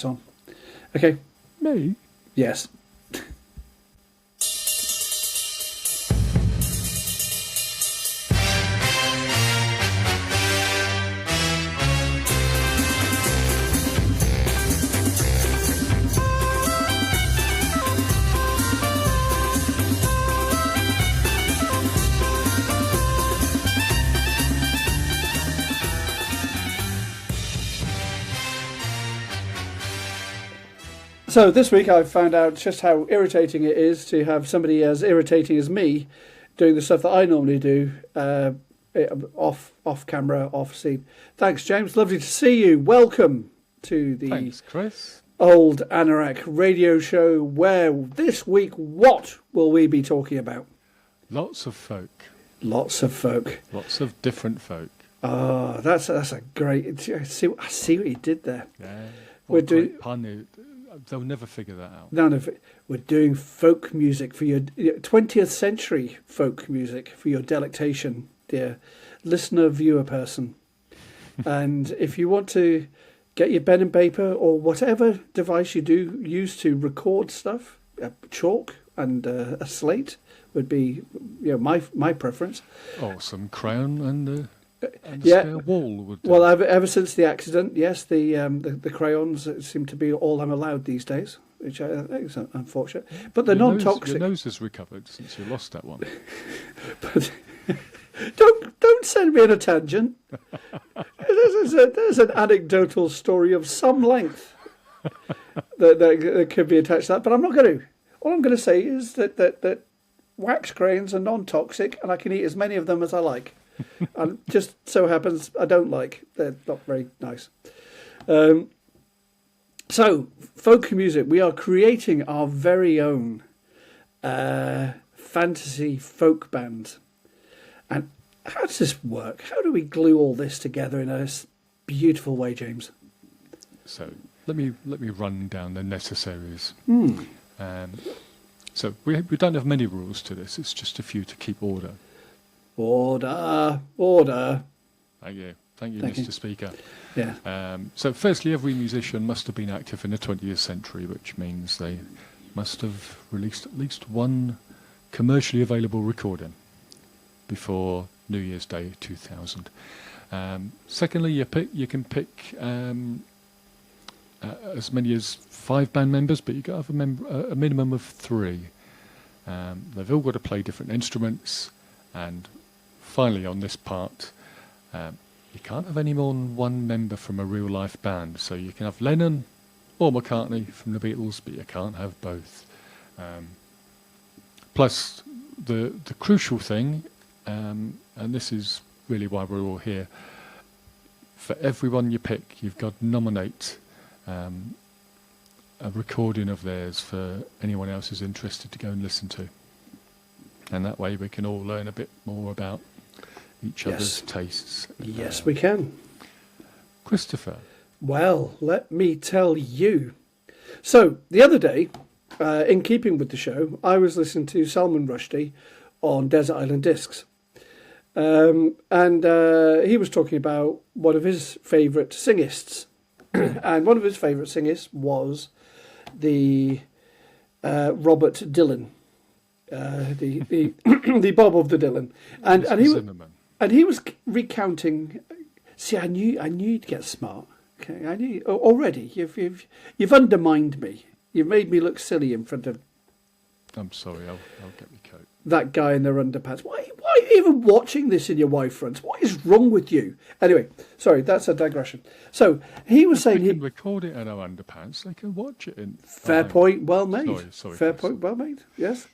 On. Okay. Me? Yes. So this week I've found out just how irritating it is to have somebody as irritating as me doing the stuff that I normally do off camera, off scene. Thanks, James. Lovely to see you. Welcome to the Thanks, Chris. Old Anorak radio show where this week, what will we be talking about? Lots of folk. Lots of folk. Lots of different folk. Oh, that's a great... I see what you did there. Yeah. We're doing... pun. They'll never figure that out. None of it. We're doing folk music for your 20th century folk music for your delectation, dear listener, viewer person. And if you want to get your pen and paper or whatever device you do use to record stuff, chalk and a slate would be my preference. Oh, some crayon and yeah. spare wall would do. Well, ever since the accident, yes, the crayons seem to be all I'm allowed these days, which I think is unfortunate. But they're non-toxic. Your nose has recovered since you lost that one. But don't send me on a tangent. There's an anecdotal story of some length that could be attached to that, but I'm not going to. All I'm going to say is that wax crayons are non-toxic, and I can eat as many of them as I like. And just so happens I don't like. They're not very nice. So, folk music. We are creating our very own fantasy folk band. And how does this work? How do we glue all this together in a beautiful way, James? So let me run down the necessaries. So we don't have many rules to this. It's just a few to keep order. Order. Thank you, Mr. Speaker. Yeah. So firstly, every musician must have been active in the 20th century, which means they must have released at least one commercially available recording before New Year's Day 2000. Secondly, you can pick as many as 5 band members, but you've got to have a minimum of 3. They've all got to play different instruments, and finally on this part, you can't have any more than one member from a real-life band. So you can have Lennon or McCartney from the Beatles, but you can't have both. Plus, the crucial thing, and this is really why we're all here, for everyone you pick, you've got to nominate a recording of theirs for anyone else who's interested to go and listen to. And that way we can all learn a bit more about each other's tastes. Yes, we can. Christopher. Well, let me tell you. So, the other day, in keeping with the show, I was listening to Salman Rushdie on Desert Island Discs. And he was talking about one of his favourite singists. And one of his favourite singists was the Robert Dylan. The Bob of the Dylan, and he was recounting. See, I knew you'd get smart. Okay, I knew already. You've undermined me. You've made me look silly in front of. I'm sorry. I'll get me coat. That guy in their underpants. Why are you even watching this in your wife fronts? What is wrong with you? Anyway, sorry, that's a digression. So he was saying he can record it in our underpants. They can watch it in. Fair point, well made. Sorry, fair point, well made. Yes.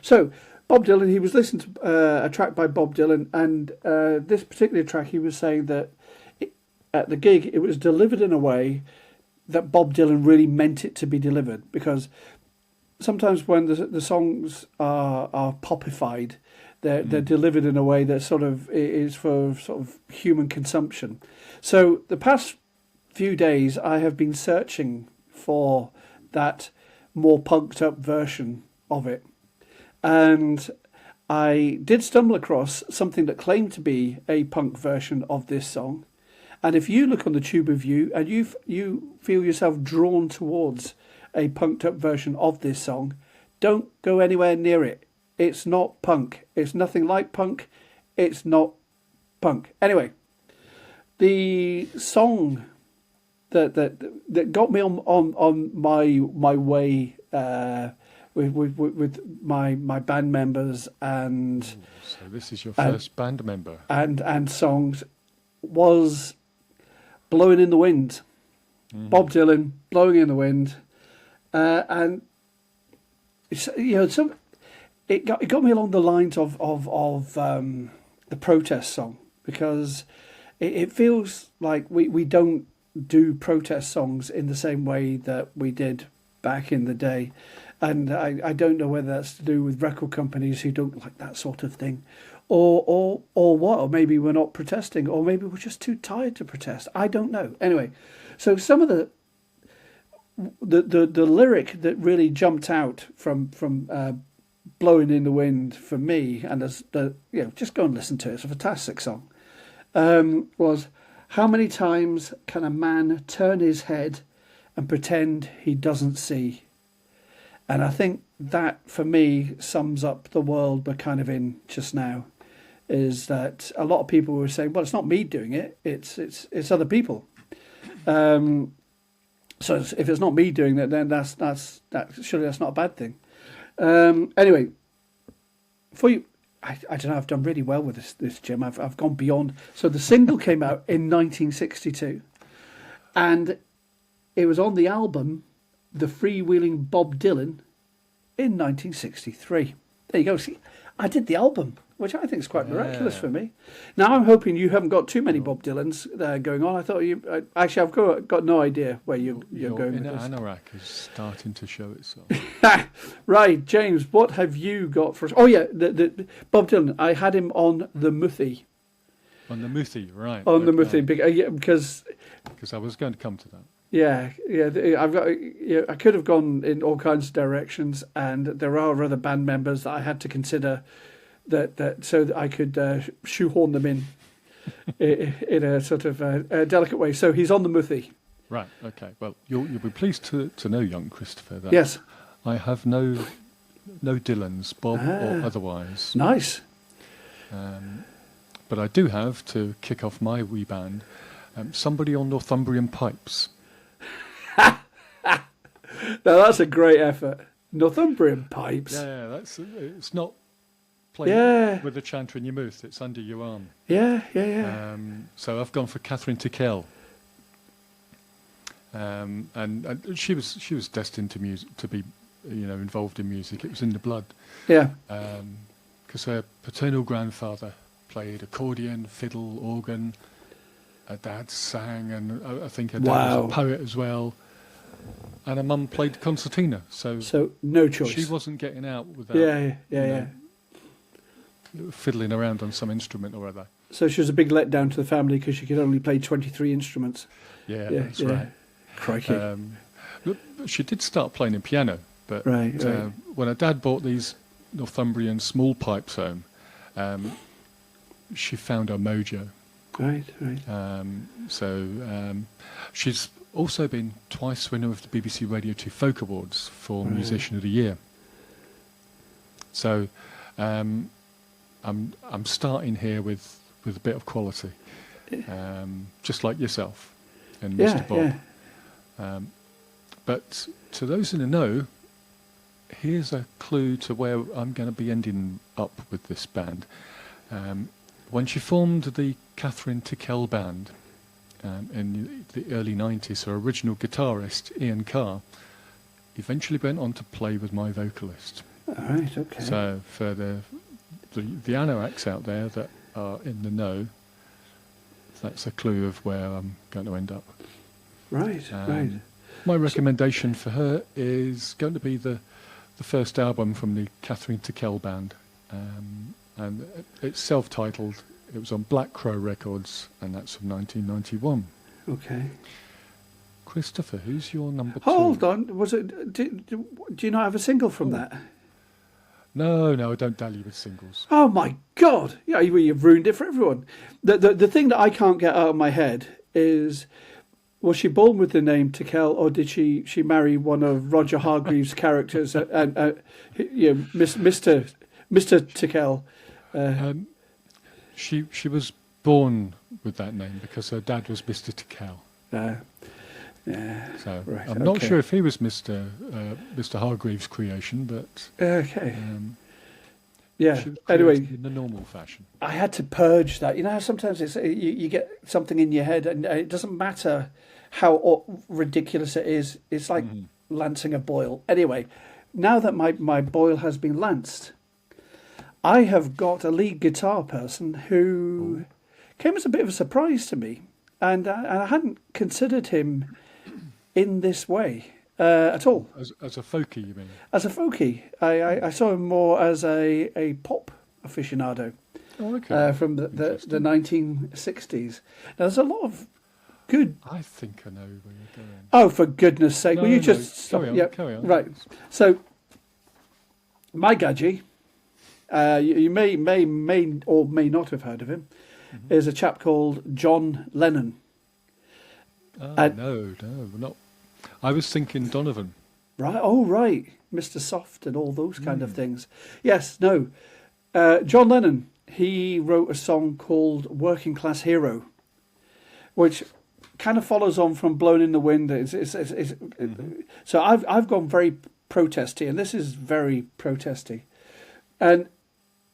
So Bob Dylan, he was listening to a track by Bob Dylan, and this particular track, he was saying that at the gig, it was delivered in a way that Bob Dylan really meant it to be delivered, because sometimes when the songs are popified, they're delivered in a way that sort of is for sort of human consumption. So the past few days, I have been searching for that more punked up version of it, and I did stumble across something that claimed to be a punk version of this song, And if you look on the tube review and you feel yourself drawn towards a punked up version of this song, don't go anywhere near it. It's not punk. It's nothing like punk. It's not punk. Anyway, the song that got me on my way with my band members and So this is your first band member. and songs was Blowing in the Wind. Mm-hmm. Bob Dylan, Blowing in the Wind. And it's, it got me along the lines of the protest song, because it feels like we don't do protest songs in the same way that we did back in the day. And I don't know whether that's to do with record companies who don't like that sort of thing, or what, or maybe we're not protesting, or maybe we're just too tired to protest. I don't know. Anyway, so some of the lyric that really jumped out from Blowing in the Wind for me, and just go and listen to it, it's a fantastic song, was, how many times can a man turn his head and pretend he doesn't see? And I think that, for me, sums up the world we're kind of in just now, is that a lot of people were saying, well, it's not me doing it, it's other people. So if it's not me doing it, then surely that's not a bad thing. Anyway, for you, I don't know, I've done really well with this, Jim. I've gone beyond. So the single came out in 1962, and it was on the album The Freewheeling Bob Dylan in 1963. There you go. See, I did the album, which I think is quite miraculous for me. Now, I'm hoping you haven't got too many Bob Dylans going on. I thought actually, I've got no idea where you're going with this. Anorak is starting to show itself. Right, James, what have you got for us? Oh, yeah, the Bob Dylan. I had him on the Muthi. On the Muthi, right. On the Muthi, because I was going to come to that. Yeah. I've got. I could have gone in all kinds of directions, and there are other band members that I had to consider that so that I could shoehorn them in a sort of a delicate way. So he's on the Muthi. Right. Okay. Well, you'll be pleased to know, young Christopher, that yes, I have no Dylans, Bob or otherwise. Nice. But I do have, to kick off my wee band, somebody on Northumbrian pipes. Now that's a great effort. Northumbrian pipes. Yeah, it's not playing with a chanter in your mouth, it's under your arm. Yeah. So I've gone for Catherine Tickell. And she was destined to be involved in music. It was in the blood. Yeah. Because her paternal grandfather played accordion, fiddle, organ. Her dad sang, and I think her dad was a poet as well. And her mum played concertina, so no choice. She wasn't getting out without fiddling around on some instrument or other. So she was a big letdown to the family because she could only play 23 instruments. Yeah, that's right. Crikey. Look, she did start playing the piano, but right. When her dad bought these Northumbrian small pipes home, she found her mojo. Right. She's also been twice winner of the BBC Radio 2 Folk Awards for Musician of the Year. So I'm starting here with a bit of quality, just like yourself and Mr. Bob. Yeah. But to those in the know, here's a clue to where I'm going to be ending up with this band. When she formed the Catherine Tickell Band in the early 90s, her original guitarist, Ian Carr, eventually went on to play with my vocalist. All right, okay. So for the anoraks out there that are in the know, that's a clue of where I'm going to end up. Right. My recommendation for her is going to be the first album from the Catherine Tickell Band. And it's self-titled. It was on Black Crow Records, and that's from 1991. Okay. Christopher, who's your number 2? Hold on. Was it? Do you not have a single from that? No, I don't dally with singles. Oh my God! Yeah, you've ruined it for everyone. The thing that I can't get out of my head is, was she born with the name Tickell, or did she marry one of Roger Hargreaves' characters and Mr. Tickell? She was born with that name because her dad was Mr. Tickell. Yeah. So right, I'm not sure if he was Mr. Hargreaves' creation, but okay. She was Anyway, created in the normal fashion. I had to purge that. You know how sometimes it's you get something in your head, and it doesn't matter how ridiculous it is. It's like lancing a boil. Anyway, now that my boil has been lanced, I have got a lead guitar person who came as a bit of a surprise to me, and I hadn't considered him in this way at all. As a folkie, you mean? As a folkie, I saw him more as a pop aficionado. Oh, okay. From the 1960s. Now, there's a lot of good... I think I know where you're going. Oh, for goodness sake. Will you just stop? Carry on. Right. So, my gadgie, you may or may not have heard of him, is a chap called John Lennon. No, not. I was thinking Donovan. Right. Oh, right. Mr. Soft and all those kind of things. Yes, no. John Lennon, he wrote a song called Working Class Hero, which kind of follows on from Blown in the Wind. So I've gone very protesty, and this is very protesty. And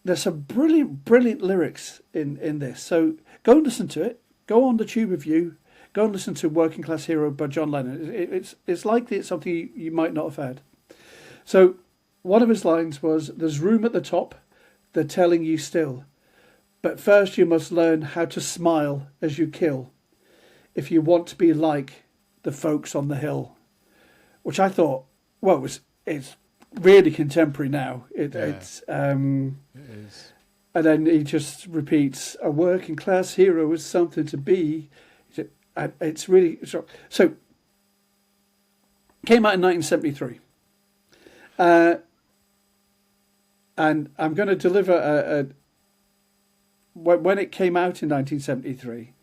there's some brilliant lyrics in this. So go and listen to it. Go on the Tube Review. Go and listen to Working Class Hero by John Lennon. It's likely it's something you might not have heard. So one of his lines was, "There's room at the top, they're telling you still. But first you must learn how to smile as you kill, if you want to be like the folks on the hill." Which I thought, well, it's really contemporary now. It is. And then he just repeats, "A working class hero is something to be." It's really so. Came out in 1973, and I'm going to deliver when it came out in 1973,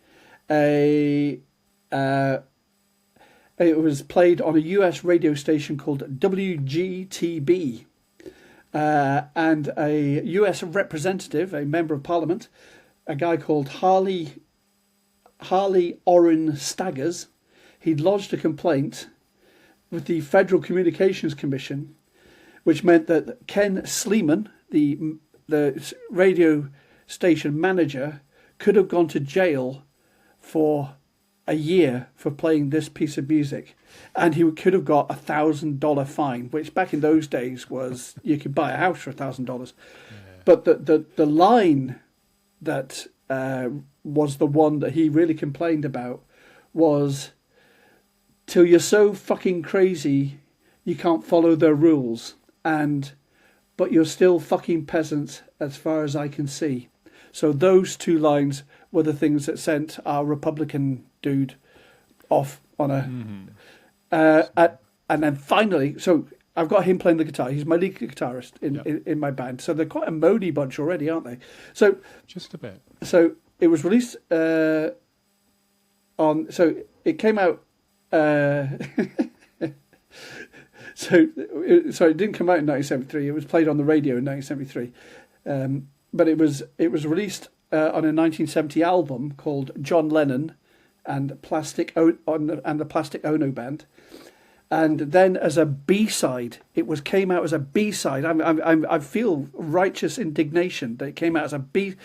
it was played on a US radio station called WGTB, and a US representative, a member of Parliament, a guy called Harley Orrin Staggers, he'd lodged a complaint with the Federal Communications Commission, which meant that Ken Sleeman, the radio station manager, could have gone to jail for a year for playing this piece of music, and he could have got $1,000 fine, which back in those days was you could buy a house for $1,000. But the line that was the one that he really complained about was, "Till you're so fucking crazy you can't follow their rules, but you're still fucking peasants as far as I can see." So those two lines were the things that sent our Republican dude off on a... and then finally, so I've got him playing the guitar. He's my lead guitarist in my band. So they're quite a moody bunch already, aren't they? So just a bit. So it was released on... So it came out... So it didn't come out in 1973. It was played on the radio in 1973. But it was released on a 1970 album called John Lennon and the Plastic Ono Band. And then as a B-side, came out as a B-side. I feel righteous indignation that it came out as a B-side.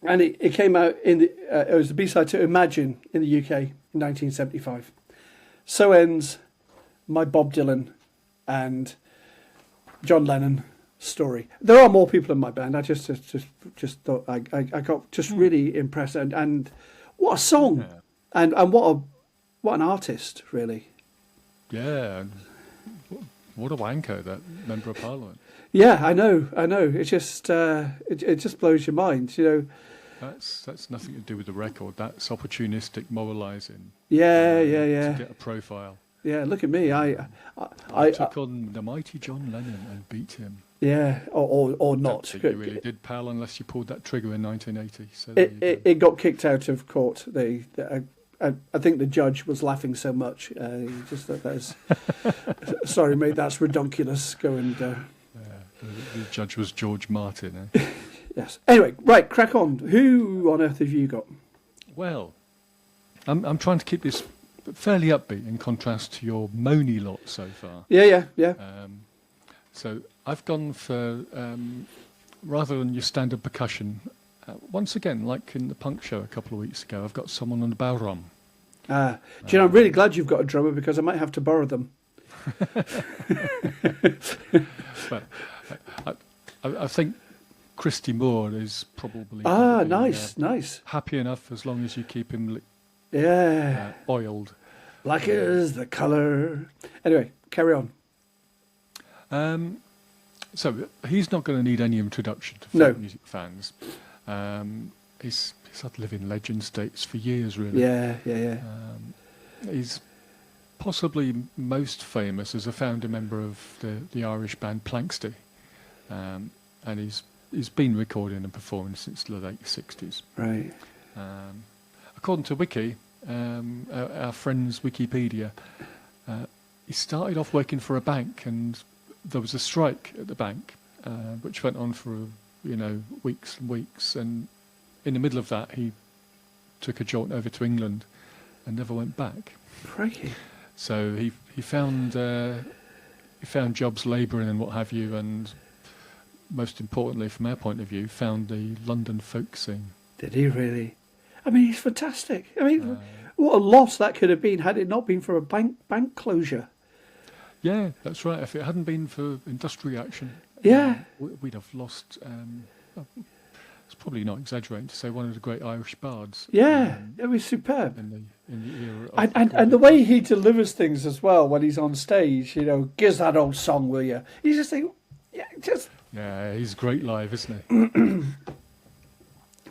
And it came out it was the B-side to Imagine in the UK in 1975. So ends my Bob Dylan and John Lennon story. There are more people in my band. I just thought I got just really impressed, and what a song, and what an artist, really. Yeah, what a wanker, that member of Parliament. Yeah, I know. It just it just blows your mind, you know. That's nothing to do with the record. That's opportunistic moralising. Yeah. To get a profile. Yeah, look at me. I took on the mighty John Lennon and beat him. Yeah, or Don't not. think you really did, pal, unless you pulled that trigger in 1980. So there you go. It got kicked out of court. I think the judge was laughing so much. He just thought that was, sorry, mate, that's redonkulous. Go and. The judge was George Martin. Eh? Yes. Anyway, right, crack on. Who on earth have you got? Well, I'm trying to keep this fairly upbeat in contrast to your moany lot so far. Yeah. So I've gone for, rather than your standard percussion, once again, like in the punk show a couple of weeks ago, I've got someone on the bowrum. Do you know, I'm really glad you've got a drummer because I might have to borrow them. But I think Christy Moore is probably nice. happy enough as long as you keep him oiled. Black is the colour. Anyway, carry on. So he's not going to need any introduction to No. folk music fans. He's had living legend status for years, really. Yeah. He's possibly most famous as a founder member of the Irish band Planxty, and he's been recording and performing since the late 60s. Right. According to Wiki, our friend's Wikipedia, he started off working for a bank, and there was a strike at the bank, which went on for weeks and weeks, and in the middle of that he took a jaunt over to England and never went back. Crikey. So he found jobs labouring and what have you, and most importantly from our point of view, found the London folk scene. Did he really? I mean, he's fantastic. I mean, what a loss that could have been had it not been for a bank closure. Yeah, that's right. If it hadn't been for industrial action, we'd have lost. It's probably not exaggerating to say one of the great Irish bards. Yeah, it was superb. In the era of and the way he delivers things as well when he's on stage, gives that old song, will you? You just think, yeah, he's great live, isn't he?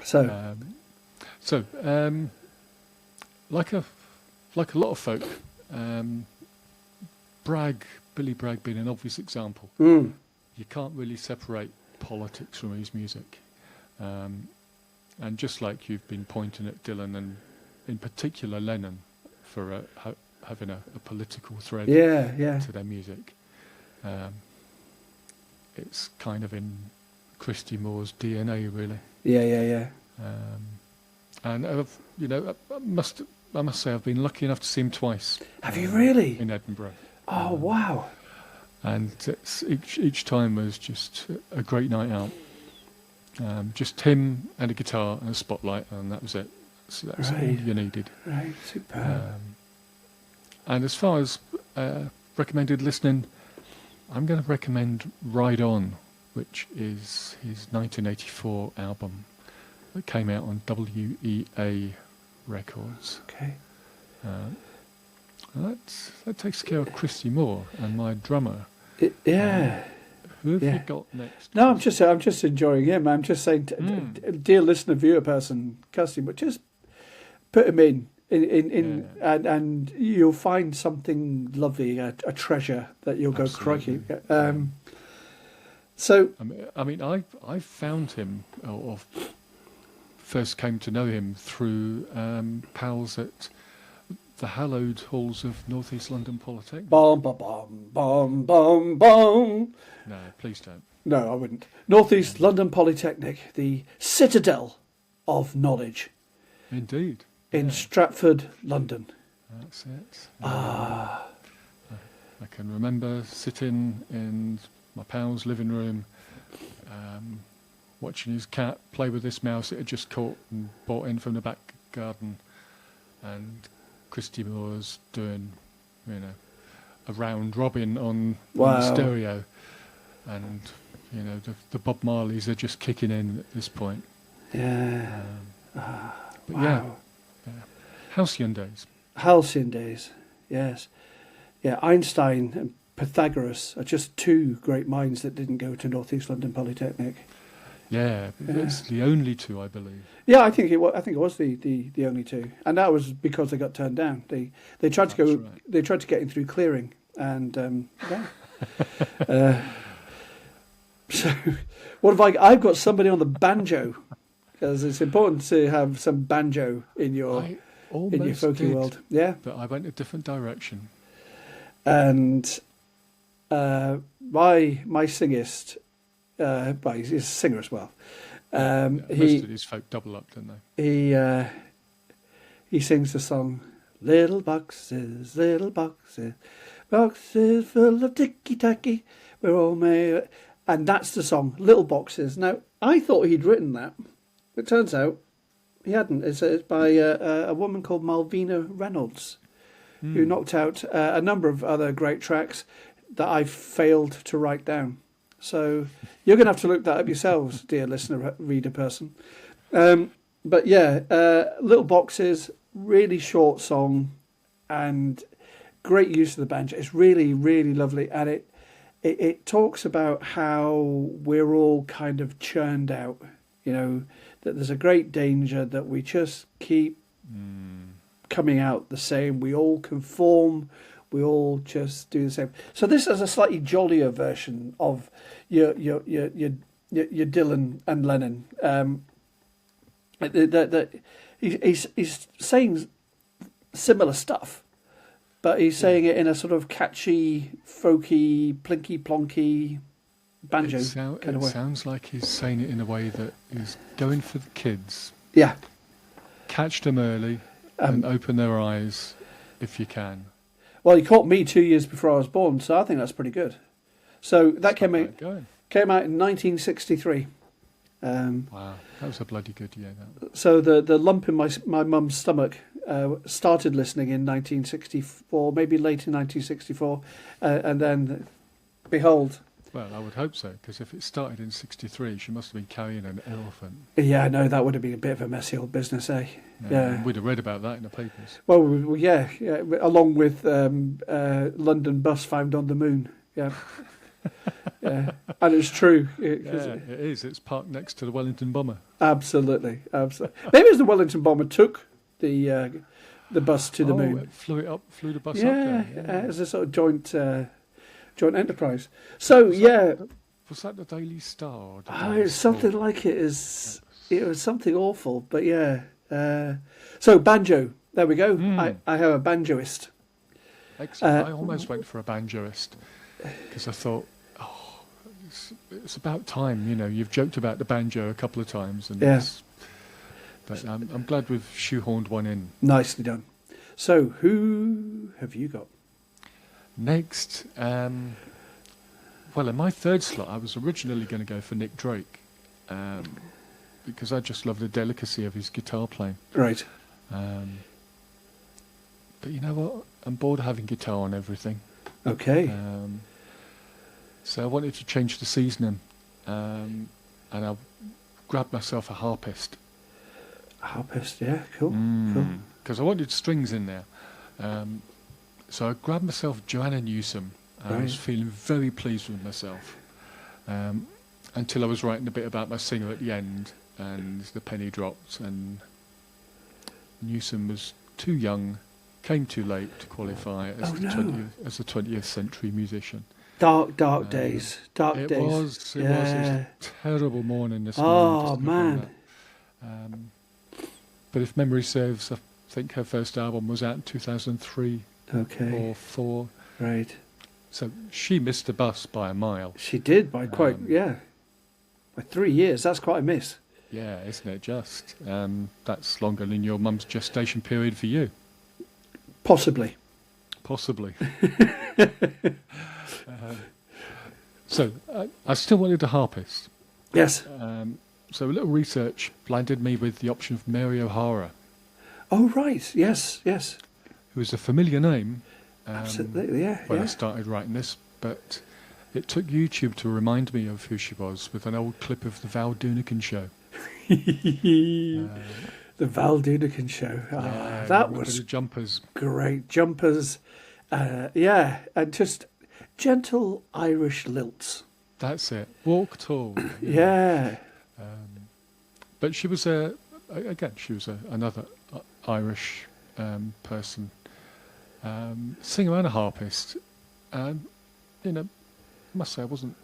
So, like a lot of folk, Billy Bragg being an obvious example. You can't really separate politics from his music. And just like you've been pointing at Dylan and in particular Lennon for having a political thread to their music, it's kind of in Christy Moore's DNA, really. Yeah. And I must say I've been lucky enough to see him twice. Have you really? In Edinburgh. Oh wow! And each time was just a great night out. Just him and a guitar and a spotlight, and that was it. So that's all you needed. Right, superb. And as far as recommended listening, I'm going to recommend Ride On, which is his 1984 album that came out on WEA Records. Okay. That takes care of Christy Moore and my drummer. Who have you got next? No, I'm just enjoying him. I'm just saying, dear listener, viewer person, Kirsty, but just put him in and you'll find something lovely, a treasure that you'll Absolutely. Go crikey. So, I mean, I found him, or first came to know him through pals at the hallowed halls of North East London Polytechnic. Bom, bom, bom, bom, bom, bom. No, please don't. No, I wouldn't. North East London Polytechnic, the citadel of knowledge. Indeed. In Stratford, London. That's it. I can remember sitting in my pal's living room, watching his cat play with this mouse it had just caught and brought in from the back garden, and Christy Moore's doing, a round robin on stereo, and the Bob Marleys are just kicking in at this point. Yeah. But yeah, halcyon days. Halcyon days, yes. Yeah, Einstein and Pythagoras are just two great minds that didn't go to North East London Polytechnic. Yeah, it's the only two, I believe. Yeah, I think it was the only two, and that was because they got turned down. They tried to go. Right. They tried to get in through clearing, and So, what have I've got somebody on the banjo, because it's important to have some banjo in your I almost folky did, world. Yeah. but I went a different direction. And my singist, well, he's a singer as well. Most of these folk double up, don't they? He sings the song, little boxes, boxes full of ticky-tacky, we're all made... And that's the song, Little Boxes. Now, I thought he'd written that. It turns out he hadn't. It's by a woman called Malvina Reynolds, who knocked out a number of other great tracks that I failed to write down. So you're going to have to look that up yourselves, dear listener, reader person. But yeah, Little Boxes, really short song and great use of the banjo. It's really, really lovely. And it talks about how we're all kind of churned out, that there's a great danger that we just keep coming out the same. We all conform. We all just do the same. So this is a slightly jollier version of your Dylan and Lennon. He's saying similar stuff, but he's saying it in a sort of catchy, folky, plinky plonky banjo kind of way. It sounds like he's saying it in a way that he's going for the kids. Yeah. Catch them early and open their eyes if you can. Well, he caught me 2 years before I was born, so I think that's pretty good. So that came out in 1963. Wow, that was a bloody good year. That. So the lump in my mum's stomach started listening in 1964, maybe late in 1964, and then, behold. Well, I would hope so, because if it started in 63, she must have been carrying an elephant. Yeah, I know, that would have been a bit of a messy old business, eh? Yeah. We'd have read about that in the papers. Well, yeah, along with London bus found on the moon. Yeah. Yeah, and it's true. It is. It's parked next to the Wellington bomber. Absolutely. Maybe it was the Wellington bomber took the bus to the moon. It flew the bus up there. Yeah, as a sort of joint enterprise. So Was that the Daily Star? It's something like it is. It was something awful, but yeah. So banjo. There we go. I have a banjoist. Excellent. I almost went for a banjoist because I thought, it's about time. You've joked about the banjo a couple of times, and but I'm glad we've shoehorned one in. Nicely done. So who have you got? Next, well, in my third slot, I was originally going to go for Nick Drake, because I just love the delicacy of his guitar playing. Right. But you know what? I'm bored of having guitar on everything. Okay. So I wanted to change the seasoning, and I grabbed myself a harpist. A harpist, yeah, cool. Because I wanted strings in there. So I grabbed myself Joanna Newsom. I was feeling very pleased with myself, until I was writing a bit about my singer at the end, and the penny dropped, and Newsom was too young, came too late to qualify as a 20th century musician. Dark days. It was a terrible morning this morning. Oh, man. But if memory serves, I think her first album was out in 2003 or 4. Right. So she missed the bus by a mile. She did, by by 3 years. That's quite a miss. Yeah, isn't it just? That's longer than your mum's gestation period for you. Possibly. So I still wanted a harpist. Yes. So a little research blinded me with the option of Mary O'Hara. Oh, right. Yes. Who was a familiar name. Absolutely, yeah. When I started writing this, but it took YouTube to remind me of who she was with an old clip of the Val Doonican show. The Val Doonican show. That was the Jumpers. Great. Jumpers. And just gentle Irish lilts. That's it. Walk tall. Yeah. But she was another Irish person, singer and a harpist. I must say I wasn't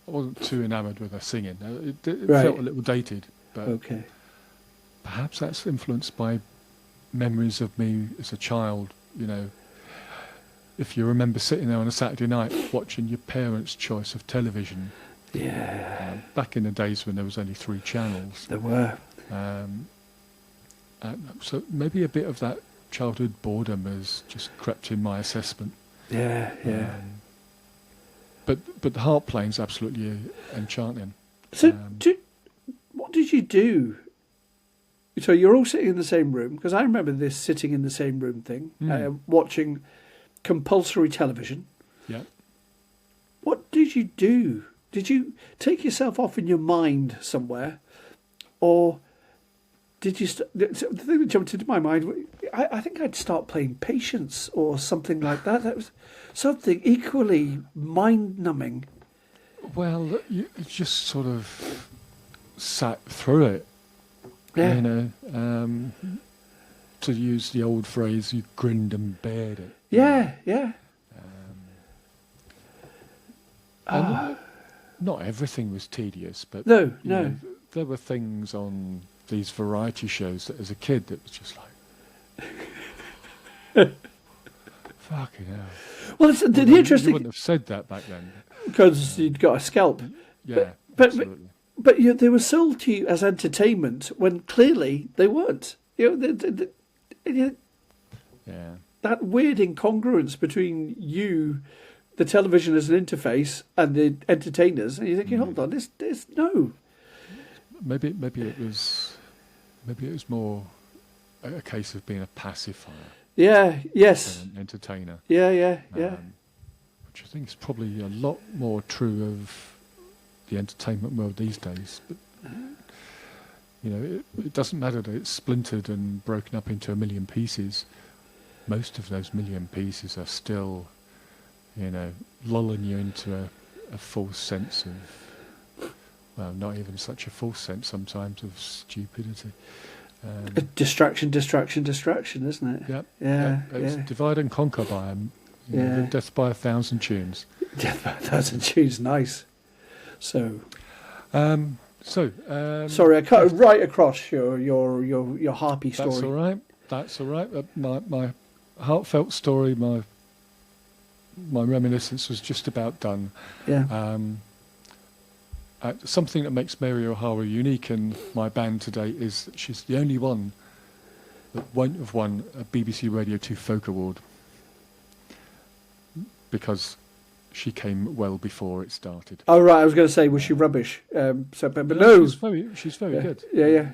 I wasn't too enamoured with her singing. It Right. felt a little dated, but Okay. perhaps that's influenced by memories of me as a child. You know, if you remember sitting there on a Saturday night watching your parents' choice of television. Yeah. Back in the days when there was only 3 channels. There were. So maybe a bit of that childhood boredom has just crept in my assessment. Yeah. Yeah. But the harp playing's absolutely enchanting. So, what did you do? So you're all sitting in the same room, because I remember this sitting in the same room thing, watching compulsory television. Yeah. What did you do? Did you take yourself off in your mind somewhere, or did you? The thing that jumped into my mind, I think I'd start playing Patience or something like that. That was something equally mind-numbing. Well, you just sort of sat through it. Yeah. You know, to use the old phrase, you grinned and bared it. Yeah. Yeah. And not everything was tedious, but No. you No. know, there were things on these variety shows that as a kid that was just like, fucking hell. Well, it's, the You interesting, wouldn't have said that back then. because you'd got a scalp. Yeah, but absolutely. But they were sold to you as entertainment when clearly they weren't. You know, Yeah. that weird incongruence between you, the television as an interface, and the entertainers, and you're thinking, hold on, this no. Maybe it was more a case of being a pacifier Yeah. Yes. than an entertainer. Yeah. Which I think is probably a lot more true of the entertainment world these days. But you know, it doesn't matter that it's splintered and broken up into a million pieces. Most of those million pieces are still, you know, lulling you into a false sense of, well, not even such a false sense sometimes, of stupidity. Distraction, isn't it? Yep. Yeah. It's divide and conquer by death by 1,000 tunes. Death by 1,000 tunes, nice. So, sorry, I cut right across your harpy story. That's all right. My heartfelt story, my reminiscence was just about done. Yeah. Something that makes Mary O'Hara unique in my band today is that she's the only one that won't have won a BBC Radio 2 Folk Award, because she came well before it started. Oh right, I was going to say, was she rubbish? But no. She's very good. Yeah.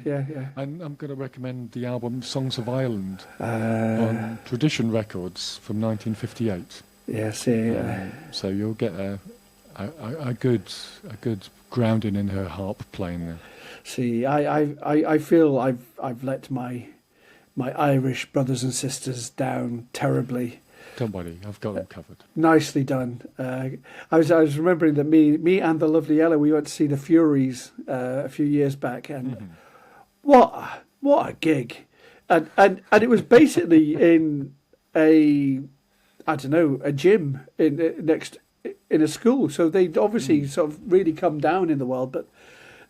And I'm going to recommend the album Songs of Ireland on Tradition Records from 1958. Yes, yeah. So you'll get a good grounding in her harp playing there. See, I feel I've let my Irish brothers and sisters down terribly. Don't worry, I've got them covered. Nicely done. I was remembering that me and the lovely Ella, we went to see the Furies a few years back, and what a gig, and it was basically in a gym in a school. So they'd obviously sort of really come down in the world. But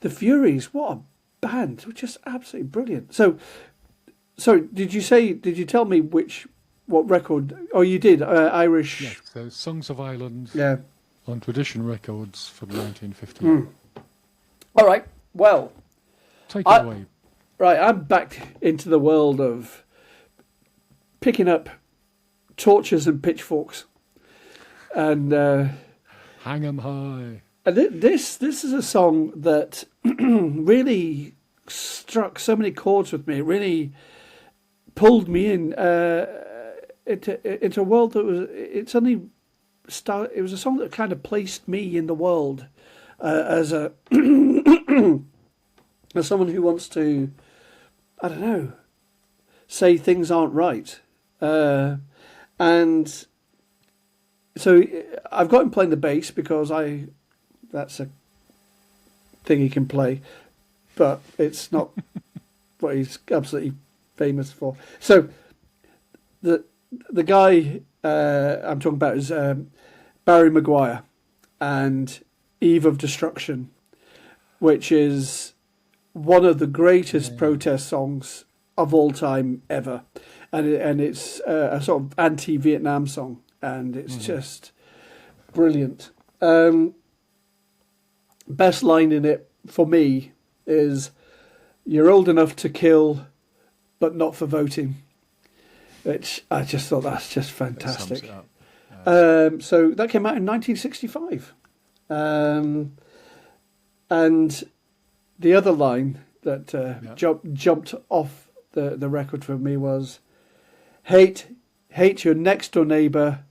the Furies, what a band! Just absolutely brilliant. So did you tell me what record? Oh, you did. Irish. Yeah, so Songs of Ireland. Yeah. On Tradition Records from 1958. All right. Well, take it away. Right, I'm back into the world of picking up torches and pitchforks, and hang 'em high. And this is a song that really struck so many chords with me. It really pulled me in into a world that was. It was a song that kind of placed me in the world as a as someone who wants to, I don't know, say things aren't right, and so I've got him playing the bass because that's a thing he can play, but it's not what he's absolutely famous for. So the guy I'm talking about is Barry Maguire, and Eve of Destruction, which is one of the greatest protest songs of all time ever. And it's a sort of anti-Vietnam song, and it's just brilliant. Best line in it for me is, "You're old enough to kill, but not for voting," which I just thought that's just fantastic. So that came out in 1965. And the other line that jumped off the record for me was, hate your next door neighbour,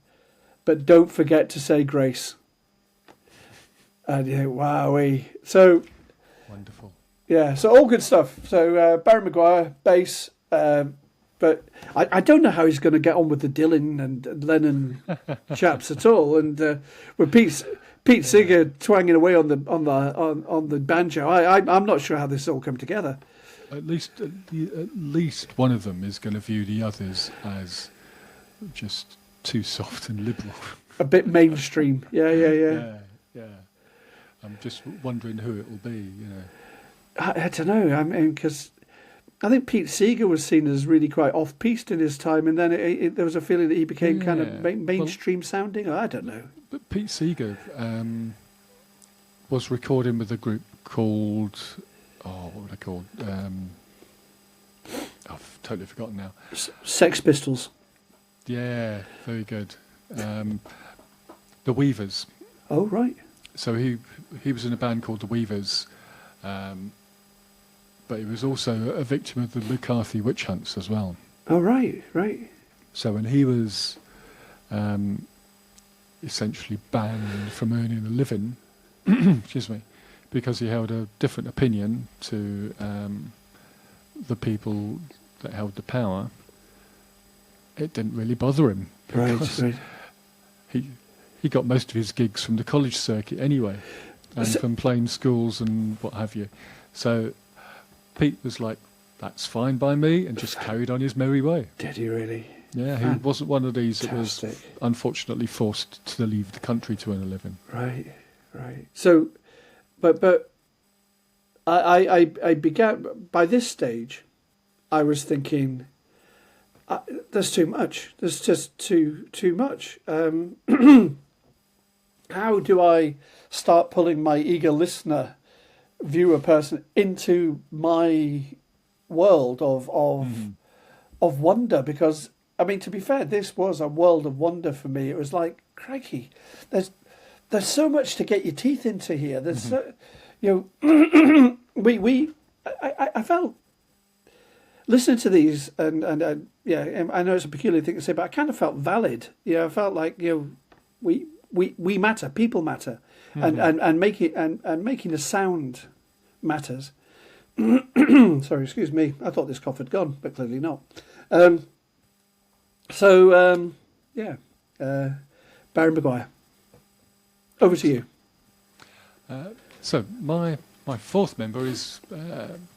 but don't forget to say grace. And you think, wowee. So wonderful. Yeah, so all good stuff. So Barry Maguire, bass, but I don't know how he's going to get on with the Dylan and Lennon chaps at all. And with Pete Seeger twanging away on the banjo, I'm not sure how this all come together. At least one of them is going to view the others as just too soft and liberal. A bit mainstream. Yeah. I'm just wondering who it will be, you know. I don't know. I mean, because I think Pete Seeger was seen as really quite off-piste in his time, and then there was a feeling that he became kind of mainstream sounding. I don't know. But Pete Seeger was recording with a group called, what were they called? I've totally forgotten now. Sex Pistols. Yeah, very good. The Weavers. Oh, right. So he was in a band called the Weavers, but he was also a victim of the McCarthy witch hunts as well. Oh, right. So when he was essentially banned from earning a living, excuse me, because he held a different opinion to the people that held the power, it didn't really bother him. Right. He got most of his gigs from the college circuit anyway, and from playing schools and what have you. So Pete was like, that's fine by me, and just carried on his merry way. Did he really? Yeah, he wasn't one of these that was unfortunately forced to leave the country to earn a living. Right. So, but I began, by this stage, I was thinking, there's too much. There's just too much. How do I start pulling my eager listener, viewer person into my world of wonder? Because, I mean, to be fair, this was a world of wonder for me. It was like, crikey, there's so much to get your teeth into here. There's I felt listening to these, and I know it's a peculiar thing to say, but I kind of felt valid. I felt like we matter, people matter, and making a sound matters. Sorry, excuse me. I thought this cough had gone, but clearly not. Barry Maguire. Over to you. So my fourth member is,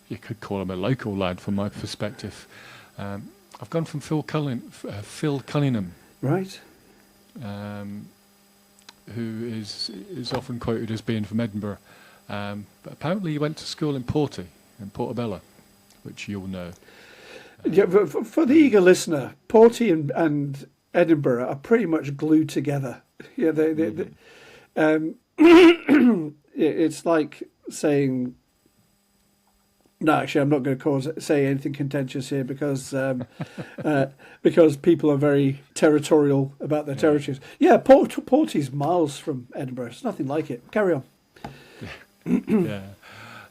you could call him a local lad from my perspective. I've gone from Phil Cunningham. Right. Who is often quoted as being from Edinburgh. But apparently he went to school in Portobello, which you'll know. Yeah, for the eager listener, Porty and Edinburgh are pretty much glued together. Yeah, it's like saying, no, actually, I'm not going to say anything contentious here because people are very territorial about their territories. Yeah, Porty's miles from Edinburgh. It's nothing like it. Carry on. Yeah.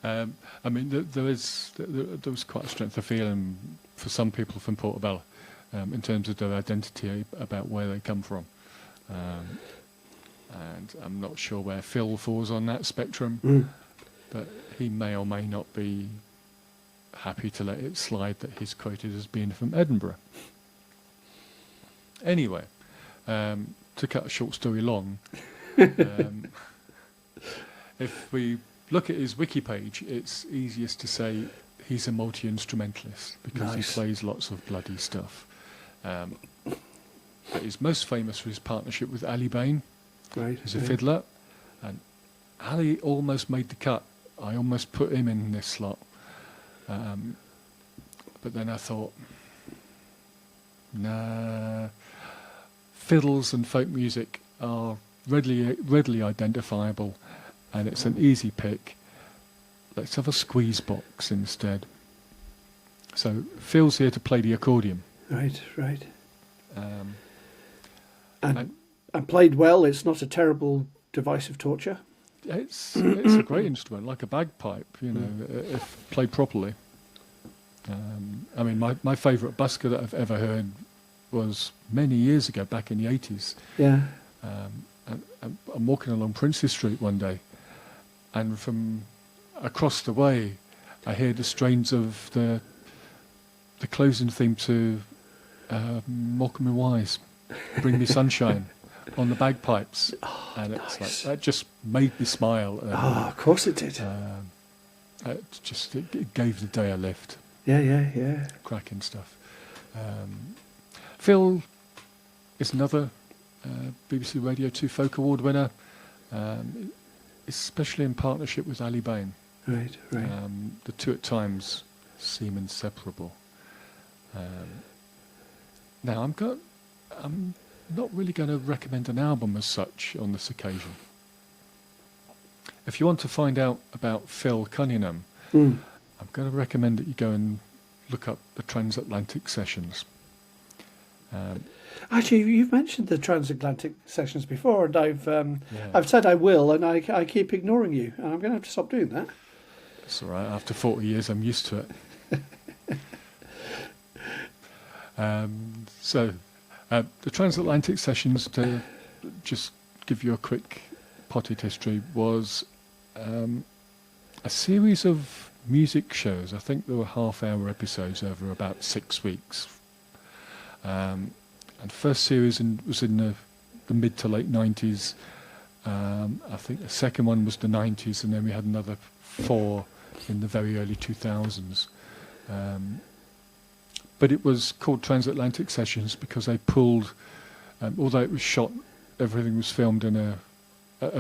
I mean, there was quite a strength of feeling for some people from Portobello in terms of their identity about where they come from. And I'm not sure where Phil falls on that spectrum, but he may or may not be happy to let it slide that he's quoted as being from Edinburgh. Anyway, to cut a short story long, if we look at his wiki page, it's easiest to say he's a multi-instrumentalist because he plays lots of bloody stuff. But he's most famous for his partnership with Ali Bain. Right. He's a fiddler, and Ali almost made the cut. I almost put him in this slot. But then I thought, nah, fiddles and folk music are readily identifiable, and it's an easy pick. Let's have a squeeze box instead. So Phil's here to play the accordion. Right. And played well. It's not a terrible device of torture. it's a great instrument, like a bagpipe, if played properly. I mean, my favourite busker that I've ever heard was many years ago, back in the 80s. Yeah. And I'm walking along Princes Street one day, and from across the way, I hear the strains of the closing theme to Morecambe and Wise, Bring Me Sunshine, on the bagpipes. And it's nice. like, that just made me smile. Of course it did. It gave the day a lift. Yeah. Cracking stuff. Phil is another BBC Radio 2 Folk Award winner, especially in partnership with Ali Bain. Right. The two at times seem inseparable. Now, I'm not really going to recommend an album as such on this occasion. If you want to find out about Phil Cunningham, I'm going to recommend that you go and look up the Transatlantic Sessions. Actually, you've mentioned the Transatlantic Sessions before, and I've said I will, and I keep ignoring you, and I'm going to have to stop doing that. It's all right. After 40 years, I'm used to it. The Transatlantic Sessions, to just give you a quick potted history, was a series of music shows. I think there were half-hour episodes over about 6 weeks. And the first series was in the mid to late 90s. I think the second one was the 90s, and then we had another 4 in the very early 2000s. But it was called Transatlantic Sessions because they pulled, although it was shot, everything was filmed in a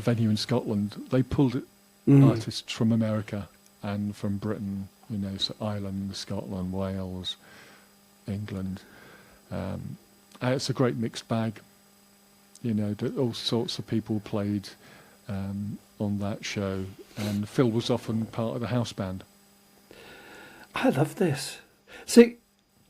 venue in Scotland, they pulled artists from America and from Britain, so Ireland, Scotland, Wales, England. And it's a great mixed bag, that all sorts of people played on that show, and Phil was often part of the house band. I love this. See,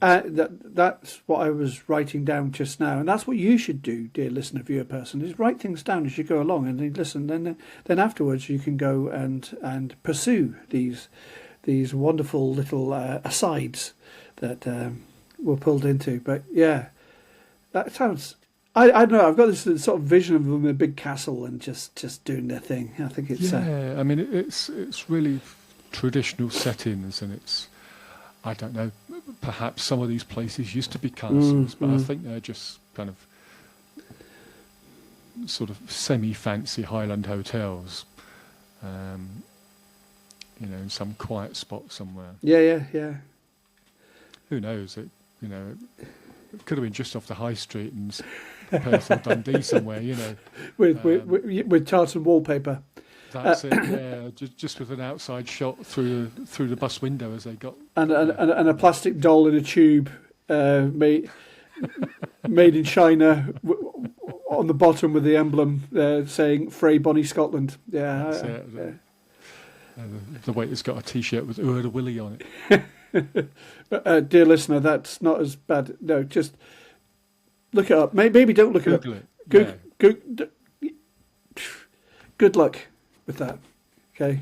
that's what I was writing down just now, and that's what you should do, dear listener, viewer person, is write things down as you go along, and then listen. Then afterwards you can go and pursue these wonderful little asides that we're pulled into. But yeah, that sounds. I don't know. I've got this sort of vision of them in a big castle and just doing their thing. I think it's. Yeah, I mean it's really traditional settings, and it's. I don't know. Perhaps some of these places used to be castles, but I think they're just kind of sort of semi-fancy Highland hotels, in some quiet spot somewhere. Yeah. Who knows? It could have been just off the high street in Perth or Dundee somewhere, with tartan wallpaper. That's it. Yeah, just with an outside shot through the bus window as they got, and a plastic doll in a tube, made in China, on the bottom with the emblem saying "Frey Bonnie Scotland." Yeah, that's it. The waiter's got a T-shirt with "Ur the Willie" on it. Dear listener, that's not as bad. No, just look it up. Maybe don't look Google it up. Google. Good luck with that. Okay,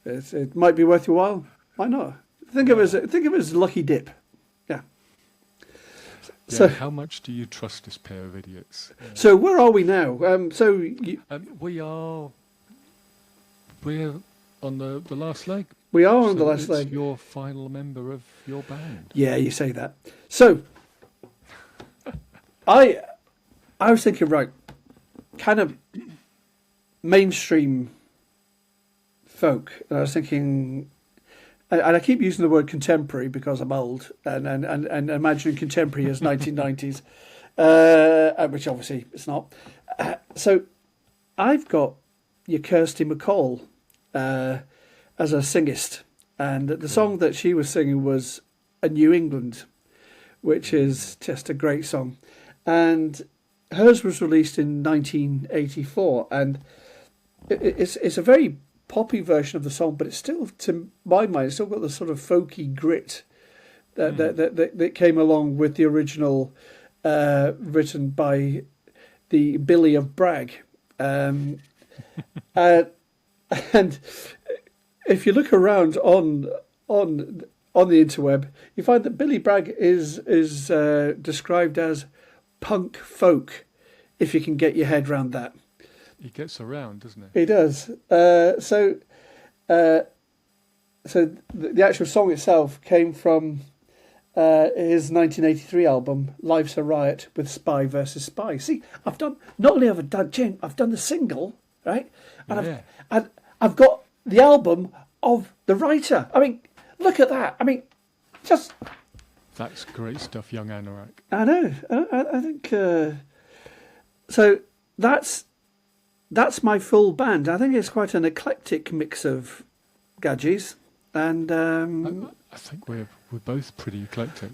it might be worth your while. Why not? Think of it as a lucky dip. Yeah. Yeah, So how much do you trust this pair of idiots? So where are we now? We're on the last leg. We are on the last it's leg. Your final member of your band. Yeah, you say that. So I was thinking, right, kind of mainstream folk. And I was thinking, and I keep using the word contemporary because I'm old and imagining contemporary as 1990s, which obviously it's not. So I've got your Kirsty MacColl as a singist, and the song that she was singing was "A New England," which is just a great song, and hers was released in 1984, and it's a very poppy version of the song, but it's still, to my mind, it's still got the sort of folky grit that came along with the original, written by the Billy of Bragg, and if you look around on the interweb, you find that Billy Bragg is described as punk folk, if you can get your head around that. He gets around, doesn't he? He does. So the actual song itself came from his 1983 album "Life's a Riot" with Spy versus Spy. See, I've done the single, right, and I've got the album of the writer. I mean, look at that. I mean, just that's great stuff, young Anorak. I know. I think so. That's my full band. I think it's quite an eclectic mix of gadgets, and I think we're both pretty eclectic.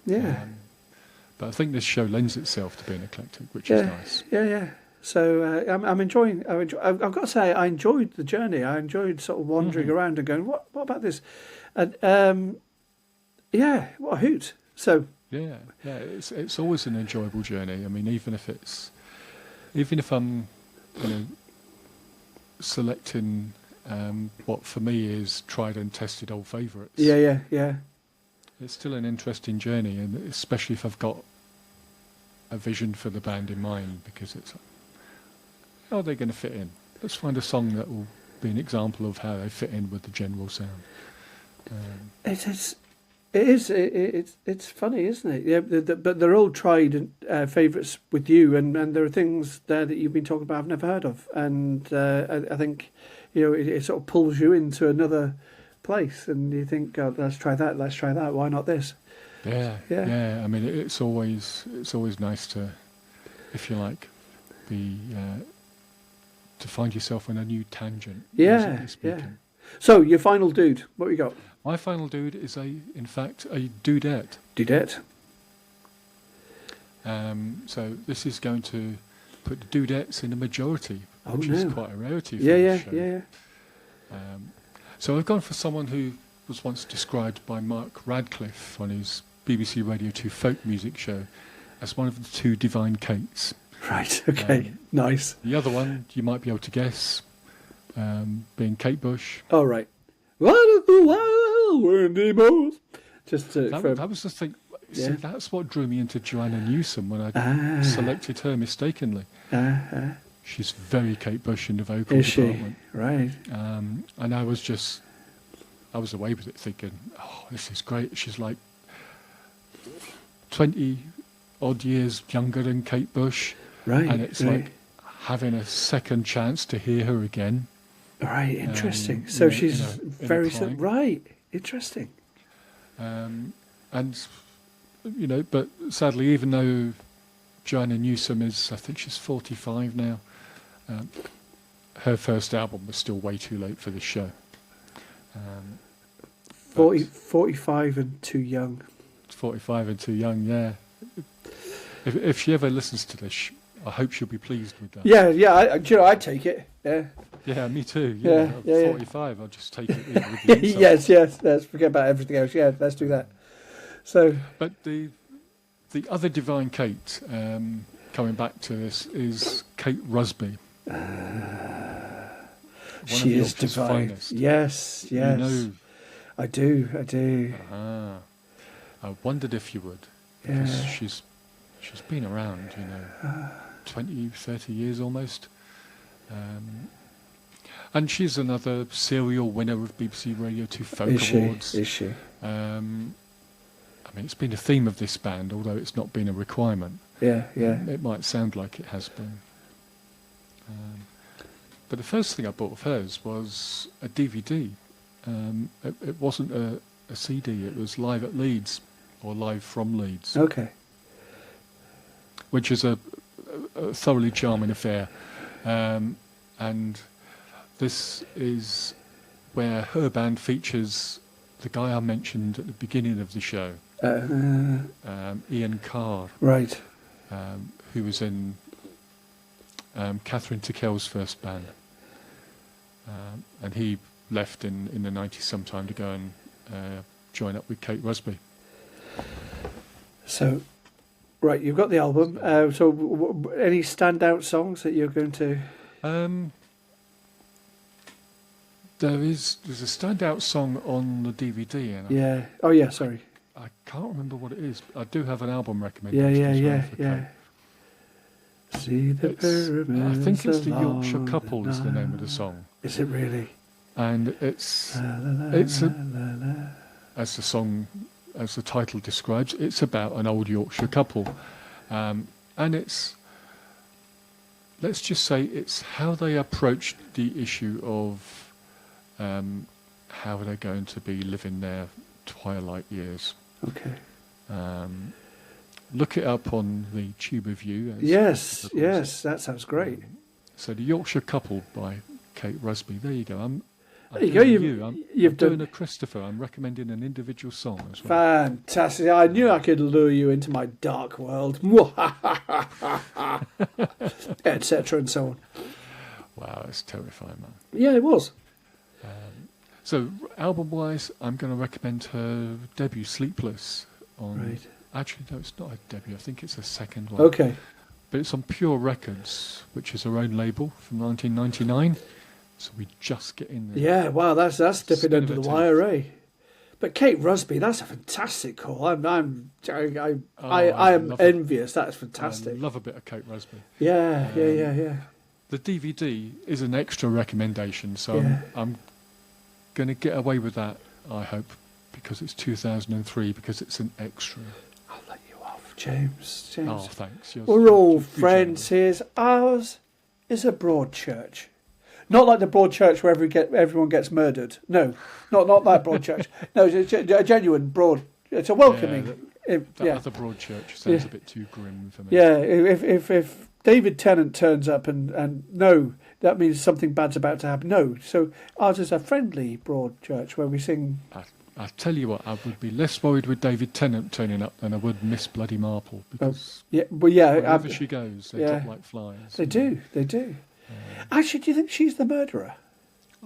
Yeah. But I think this show lends itself to being eclectic, which is nice. Yeah. So I'm enjoying. I've got to say, I enjoyed the journey. I enjoyed sort of wandering around and going, what about this? And what a hoot. So yeah, it's always an enjoyable journey. I mean, even if I'm, selecting what for me is tried and tested old favourites. Yeah. It's still an interesting journey, and especially if I've got a vision for the band in mind, because it's like, how are they going to fit in? Let's find a song that will be an example of how they fit in with the general sound. It's funny, isn't it? Yeah, but they're all tried favourites with you, and there are things there that you've been talking about I've never heard of, and I think it sort of pulls you into another place, and you think, God, let's try that. Why not this? Yeah. I mean, it's always nice to, if you like, to find yourself on a new tangent. Yeah. So your final dude, what we got? My final dude is in fact a dudette. Dudette. So this is going to put the dudettes in a majority, which is quite a rarity for the show. Yeah. So I've gone for someone who was once described by Mark Radcliffe on his BBC Radio 2 folk music show as one of the two divine Kates. Right, okay, nice. The other one, you might be able to guess, being Kate Bush. Oh, right. Just that was the thing. See, that's what drew me into Joanna Newsom when I selected her mistakenly. She's very Kate Bush in the vocal department. Right. And I was away with it thinking, oh, this is great. She's like 20 odd years younger than Kate Bush. Right. And it's like having a second chance to hear her again. Right, interesting. So she's very... Right, interesting. But sadly, even though Joanna Newsom is, I think she's 45 now, her first album was still way too late for the show. 45 and too young. 45 and too young, yeah. If she ever listens to this, I hope she'll be pleased with that. Yeah. I take it. Yeah. Yeah, me too. Yeah, 45. I'll just take it with the yes. Let's forget about everything else. Yeah, let's do that. So, but the other divine Kate, coming back to this, is Kate Rusby. She is divine. Finest. Yes. You know, I do. I wondered if you would, because she's been around, 20, 30 years almost. And she's another serial winner of BBC Radio 2 Folk Awards. Is she? I mean, it's been a theme of this band, although it's not been a requirement. Yeah. It might sound like it has been. But the first thing I bought of hers was a DVD. It wasn't a CD, it was Live at Leeds, or Live from Leeds. Okay. Which is a thoroughly charming affair. and this is where her band features the guy I mentioned at the beginning of the show, Ian Carr, right. who was in Catherine Tickell's first band. And he left in the 90s sometime to go and join up with Kate Rusby. So, right, you've got the album. Any standout songs that you're going to... There's a standout song on the DVD. And yeah. Oh, yeah, sorry. I can't remember what it is. But I do have an album recommendation. Yeah. See the pyramids. I think it's the Yorkshire Couple is the name of the song. Is it really? And it's as the song, as the title describes, it's about an old Yorkshire couple, and it's, let's just say, it's how they approached the issue of how they're going to be living their twilight years. Okay. Look it up on the Tube Review. Yes, that sounds great. So the Yorkshire Couple by Kate Rusby. There you go. There you go. You've done done a Christopher. I'm recommending an individual song as well. Fantastic. I knew I could lure you into my dark world. Etc. and so on. Wow, that's terrifying, man. Yeah, it was. So, album-wise, I'm going to recommend her debut, Sleepless. Right. Actually, no, it's not a debut. I think it's a second one. Okay. But it's on Pure Records, which is her own label from 1999. So we just get in there. Yeah, wow, that's dipping under the wire, eh? But Kate Rusby, that's a fantastic call. I am envious. That's fantastic. I love a bit of Kate Rusby. Yeah. The DVD is an extra recommendation, so I'm going to get away with that, I hope, because it's 2003, because it's an extra. I'll let you off, James. Oh, thanks. We're all friends here. Ours is a broad church. Not like the broad church where everyone gets murdered. No, not that broad church. No, it's a genuine broad. It's a welcoming. That other broad church sounds a bit too grim for me. Yeah, if David Tennant turns up and no, that means something bad's about to happen. No, so ours is a friendly broad church where we sing. I tell you what, I would be less worried with David Tennant turning up than I would Miss Bloody Marple, because wherever she goes, they drop like flies. They do. Actually, do you think she's the murderer?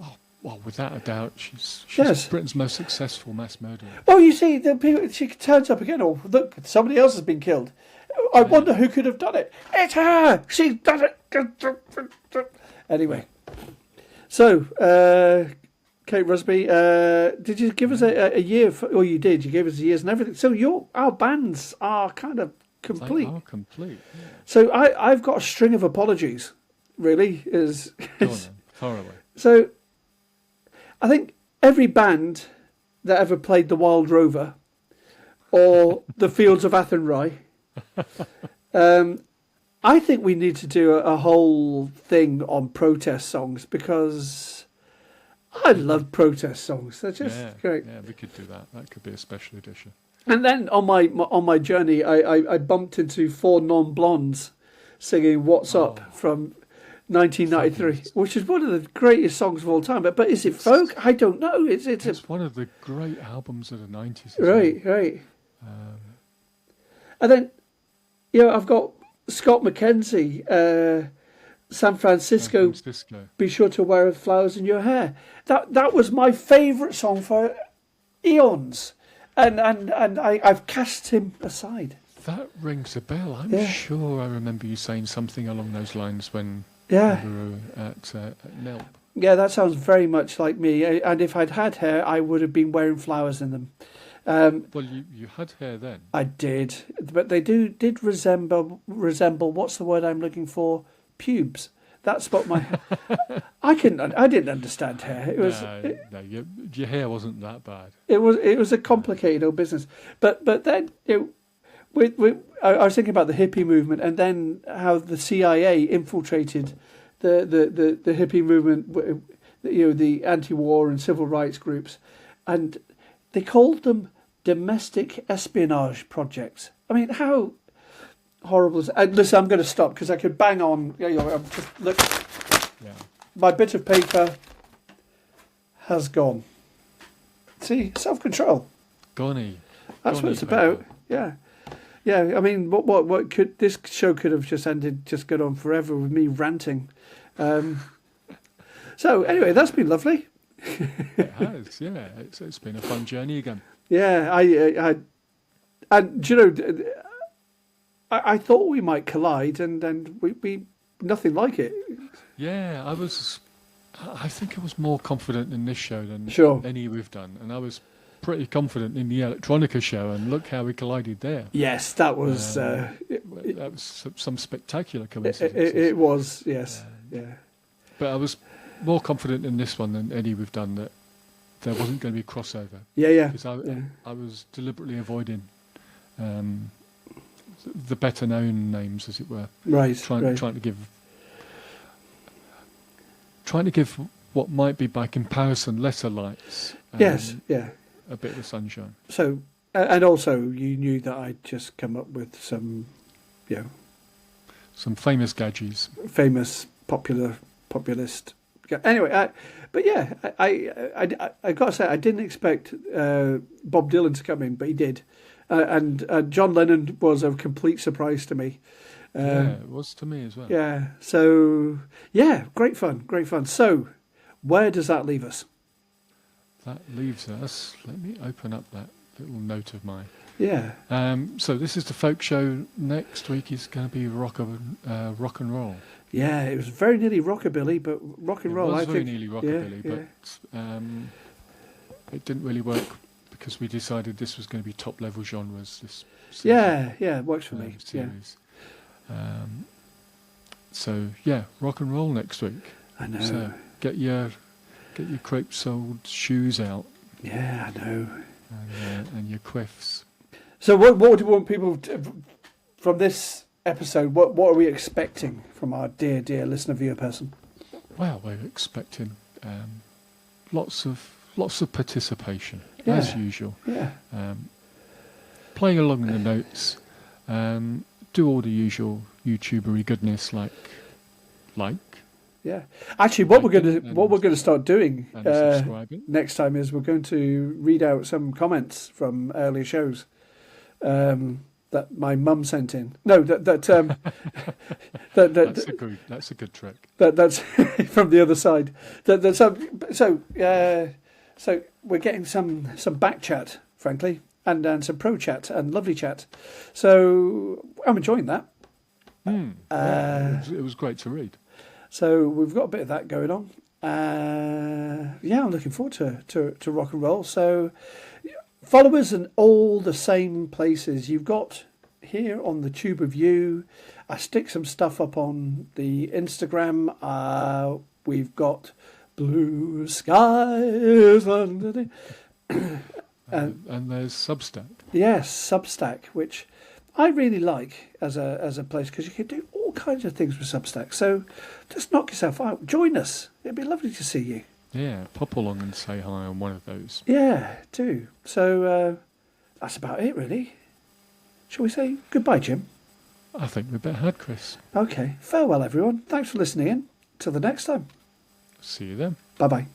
Oh, well, without a doubt, she's Britain's most successful mass murderer. Well, you see, she turns up again. Oh, look, somebody else has been killed. I wonder who could have done it. It's her. She's done it. Anyway, so Kate Rusby, did you give us a year? You did. You gave us years and everything. So our bands are kind of complete. They are complete. Yeah. So I've got a string of apologies. Really is. Go on then, far away. So, I think every band that ever played the Wild Rover or the Fields of Athenry, I think we need to do a whole thing on protest songs, because I love protest songs. They're just great. Yeah, we could do that. That could be a special edition. And then on my journey, I bumped into 4 non-blondes singing "What's Up" from 1993, which is one of the greatest songs of all time. But is it folk? I don't know. It's one of the great albums of the 90s. Right. And then, I've got Scott McKenzie, San Francisco. Be sure to wear flowers in your hair. That was my favourite song for eons, and I've cast him aside. That rings a bell. I'm sure I remember you saying something along those lines when. Yeah. We were at Nelp. Yeah, that sounds very much like me. And if I'd had hair, I would have been wearing flowers in them. Well, you had hair then. I did, but they did resemble. What's the word I'm looking for? Pubes. That's what my. I didn't understand hair. It was. Your hair wasn't that bad. It was a complicated old business. But then I was thinking about the hippie movement, and then how the CIA infiltrated the hippie movement, the anti-war and civil rights groups, and they called them domestic espionage projects. I mean, how horrible is it? Listen, I'm going to stop because I could bang on. I'm just look. Yeah. my bit of paper has gone. See, self-control. Gonny. That's what it's about. Yeah. Yeah, I mean, what could this show could have just ended, just gone on forever with me ranting. So anyway, that's been lovely. It has, yeah. It's been a fun journey again. Yeah, and do you know, I thought we might collide, and we nothing like it. Yeah, I think I was more confident in this show than any we've done, and I was pretty confident in the Electronica show, and look how we collided there. Yes, that was that was some spectacular coincidences. It was, yes, yeah. But I was more confident in this one than any we've done that there wasn't going to be crossover. Yeah. Because I was deliberately avoiding the better known names, as it were. Right. Trying to give what might be by comparison lesser lights. Yes. Yeah. A bit of sunshine. So, and also you knew that I'd just come up with some, some famous gadgets. Famous populist. Anyway, but yeah, I got to say I didn't expect Bob Dylan to come in, but he did, and John Lennon was a complete surprise to me. Yeah, it was to me as well. Yeah. So yeah, great fun. So, where does that leave us? That leaves us. Let me open up that little note of mine. Yeah. So this is the folk show. Next week is going to be rock and roll. Yeah, it was very nearly rockabilly, but rock and roll. It was I very think nearly rockabilly, but it didn't really work because we decided this was going to be top level genres. This season, it works for me. Series. So yeah, rock and roll next week. I know. So get your crepe-soled shoes out. Yeah, I know. And your quiffs. So what do you want people from this episode? What are we expecting from our dear listener viewer person? Well, we're expecting lots of participation as usual. Yeah. Playing along in the notes. Do all the usual YouTubery goodness like. Yeah. Actually, what we're going to start doing next time is we're going to read out some comments from earlier shows that my mum sent in. No, that's a good trick. That's from the other side. So we're getting some back chat, frankly, and some pro chat and lovely chat. So I'm enjoying that. It was great to read. So we've got a bit of that going on. I'm looking forward to rock and roll. So follow us in all the same places. You've got here on the Tube of You. I stick some stuff up on the Instagram. We've got Blue Skies under the... and there's Substack. Yes, Substack, which I really like as a place because you can do all kinds of things with Substack. So just knock yourself out. Join us. It'd be lovely to see you. Yeah, pop along and say hi on one of those. Yeah, do. So that's about it, really. Shall we say goodbye, Jim? I think we better head, Chris. Okay. Farewell, everyone. Thanks for listening in. Till the next time. See you then. Bye-bye.